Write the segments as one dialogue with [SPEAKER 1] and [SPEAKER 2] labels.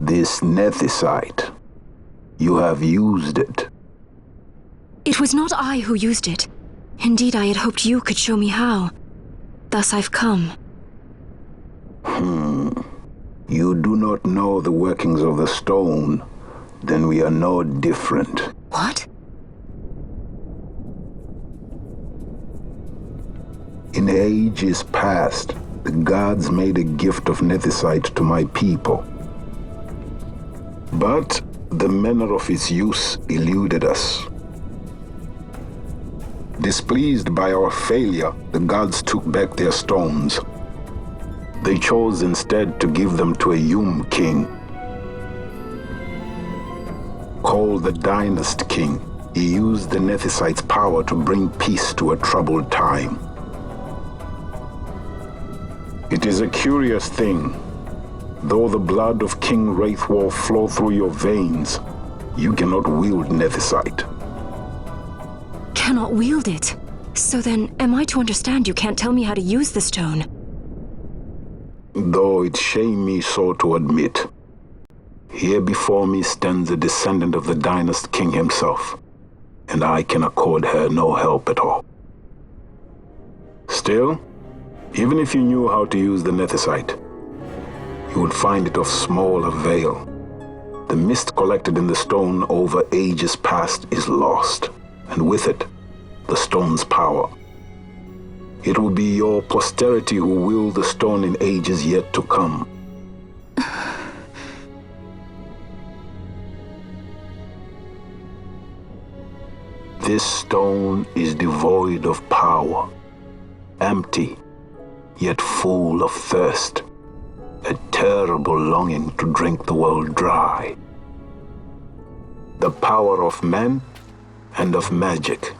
[SPEAKER 1] This Nethicite. You have used it.
[SPEAKER 2] It was not I who used it. Indeed, I had hoped you could show me how. Thus I've come.
[SPEAKER 1] You do not know the workings of the stone, then we are no different.
[SPEAKER 2] What?
[SPEAKER 1] In ages past, the gods made a gift of Nethicite to my people. But the manner of its use eluded us. Displeased by our failure, the gods took back their stones. They chose instead to give them to a Yum king. Called the Dynast King, he used the Nethicite's power to bring peace to a troubled time. It is a curious thing. Though the blood of King Wraithwolf flow through your veins, you cannot wield Nethicite.
[SPEAKER 2] Cannot wield it? So then, am I to understand you can't tell me how to use the stone?
[SPEAKER 1] Though it shame me so to admit, here before me stands a descendant of the Dynast King himself, and I can accord her no help at all. Still, even if you knew how to use the Nethicite, you would find it of small avail. The mist collected in the stone over ages past is lost, and with it, the stone's power. It will be your posterity who wield the stone in ages yet to come. This stone is devoid of power, empty, yet full of thirst, a terrible longing to drink the world dry. The power of men and of magic,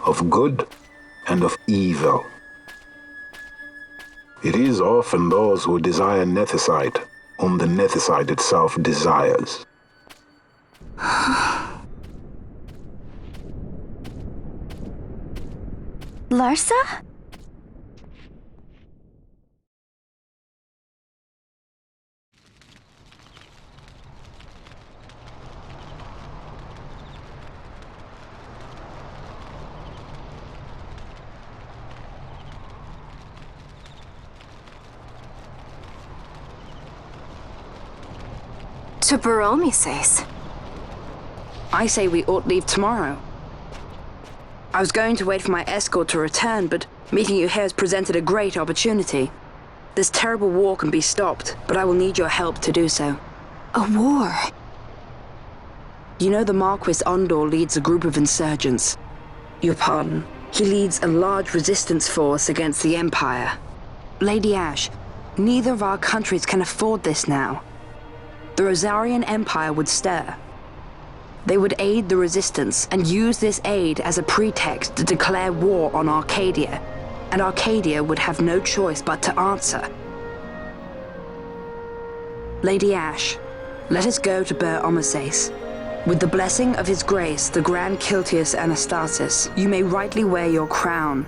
[SPEAKER 1] of good and of evil. It is often those who desire Nethicite whom the Nethicite itself desires.
[SPEAKER 3] Larsa?
[SPEAKER 2] To Baromi says.
[SPEAKER 4] I say we ought leave tomorrow. I was going to wait for my escort to return, but meeting you here has presented a great opportunity. This terrible war can be stopped, but I will need your help to do so.
[SPEAKER 2] A war?
[SPEAKER 4] You know the Marquis Ondor leads a group of insurgents. Your pardon. He leads a large resistance force against the Empire. Lady Ash, neither of our countries can afford this now. The Rosarian Empire would stir. They would aid the resistance and use this aid as a pretext to declare war on Arcadia, and Arcadia would have no choice but to answer. Lady Ash, let us go to Bur Omases. With the blessing of His Grace, the Grand Kiltius Anastasis, you may rightly wear your crown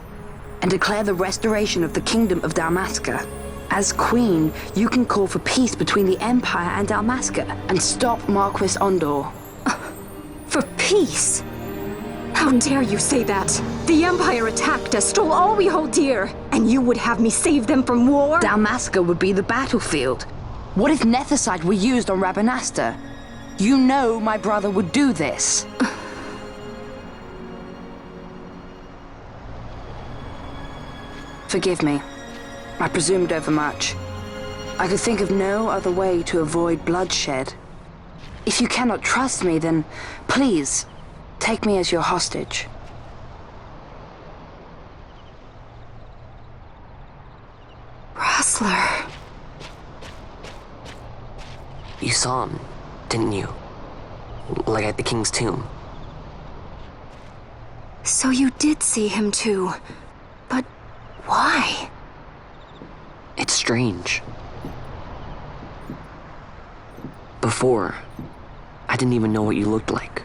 [SPEAKER 4] and declare the restoration of the Kingdom of Dalmasca. As Queen, you can call for peace between the Empire and Dalmasca and stop Marquis Ondor.
[SPEAKER 2] For peace? How dare you say that? The Empire attacked us, stole all we hold dear, and you would have me save them from war?
[SPEAKER 4] Dalmasca would be the battlefield. What if Nethicite were used on Rabanasta? You know my brother would do this. Forgive me. I presumed overmuch. I could think of no other way to avoid bloodshed. If you cannot trust me, then please, take me as your hostage.
[SPEAKER 2] Rustler.
[SPEAKER 5] You saw him, didn't you? Like at the King's tomb.
[SPEAKER 2] So you did see him too. But why?
[SPEAKER 5] It's strange. Before, I didn't even know what you looked like.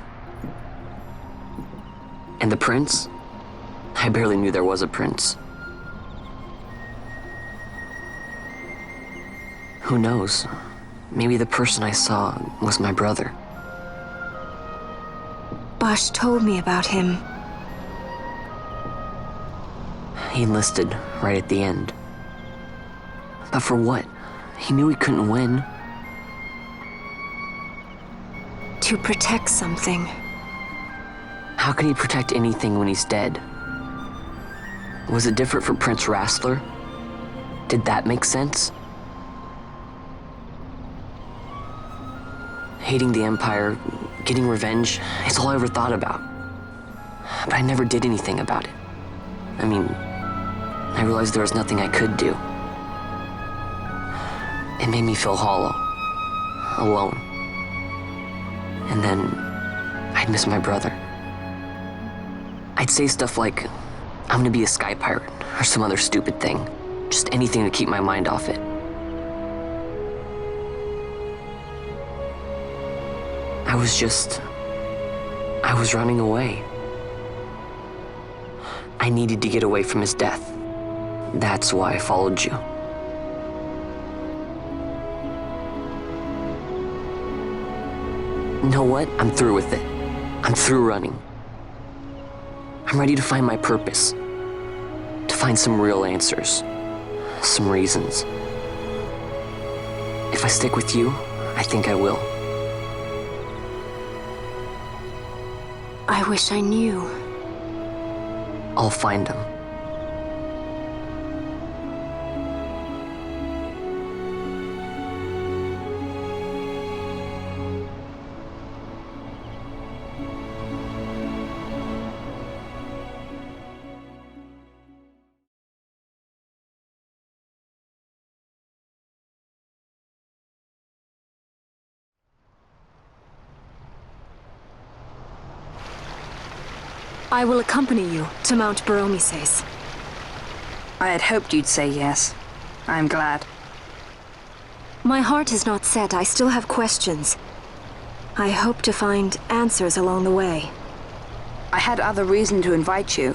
[SPEAKER 5] And the prince? I barely knew there was a prince. Who knows? maybe the person I saw was my brother.
[SPEAKER 2] Bosch told me about him.
[SPEAKER 5] He enlisted right at the end. But for what? He knew he couldn't win.
[SPEAKER 2] To protect something.
[SPEAKER 5] How can he protect anything when he's dead? Was it different for Prince Rastler? Did that make sense? Hating the Empire, getting revenge, it's all I ever thought about. But I never did anything about it. I mean, I realized there was nothing I could do. It made me feel hollow, alone. And then I'd miss my brother. I'd say stuff like, I'm gonna be a sky pirate, or some other stupid thing. Just anything to keep my mind off it. I was running away. I needed to get away from his death. That's why I followed you. You know what? I'm through with it. I'm through running. I'm ready to find my purpose. To find some real answers. Some reasons. If I stick with you, I think I will.
[SPEAKER 2] I wish I knew.
[SPEAKER 5] I'll find them.
[SPEAKER 2] I will accompany you to Mount Baromises.
[SPEAKER 4] I had hoped you'd say yes. I'm glad.
[SPEAKER 2] My heart is not set. I still have questions. I hope to find answers along the way.
[SPEAKER 4] I had other reason to invite you.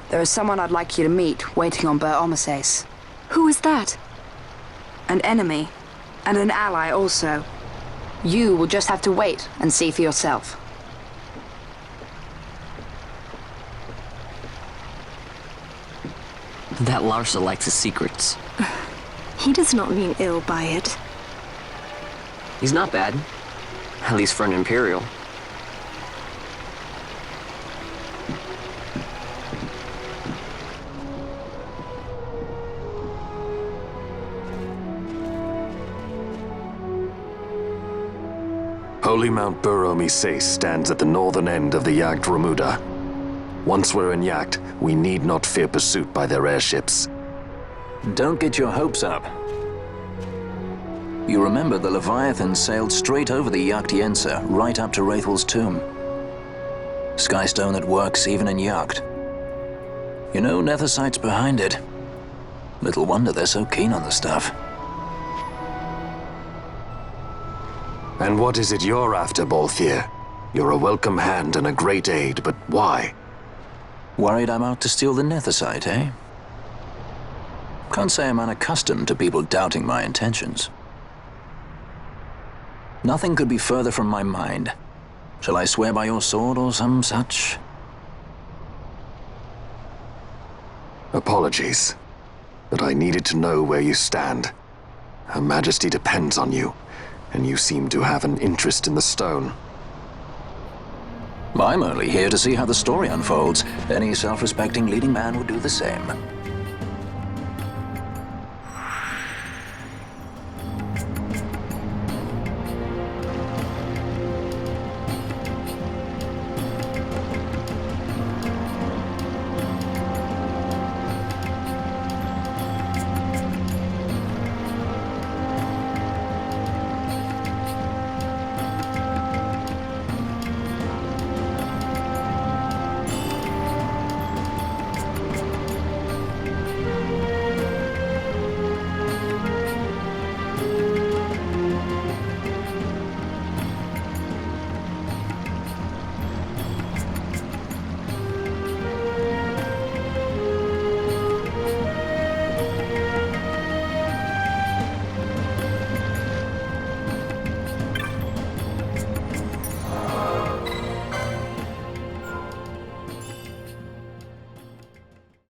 [SPEAKER 4] There is someone I'd like you to meet waiting on Baromises.
[SPEAKER 2] Who is that?
[SPEAKER 4] An enemy, and an ally also. You will just have to wait and see for yourself.
[SPEAKER 5] That Larsa likes his secrets.
[SPEAKER 2] He does not mean ill by it.
[SPEAKER 5] He's not bad. At least for an Imperial.
[SPEAKER 3] Holy Mount Baromises stands at the northern end of the Yacht Remuda. Once we're in Yacht, we need not fear pursuit by their airships.
[SPEAKER 1] Don't get your hopes up. You remember the Leviathan sailed straight over the Yacht right up to Wraithel's tomb. Skystone that works even in Yacht. You know Nethicite's behind it. Little wonder they're so keen on the stuff.
[SPEAKER 3] And what is it you're after, Balthier? You're a welcome hand and a great aid, but why?
[SPEAKER 1] Worried I'm out to steal the Nethicite, eh? Can't say I'm unaccustomed to people doubting my intentions. Nothing could be further from my mind. Shall I swear by your sword or some such?
[SPEAKER 3] Apologies, but I needed to know where you stand. Her Majesty depends on you, and you seem to have an interest in the stone.
[SPEAKER 1] I'm only here to see how the story unfolds. Any self-respecting leading man would do the same.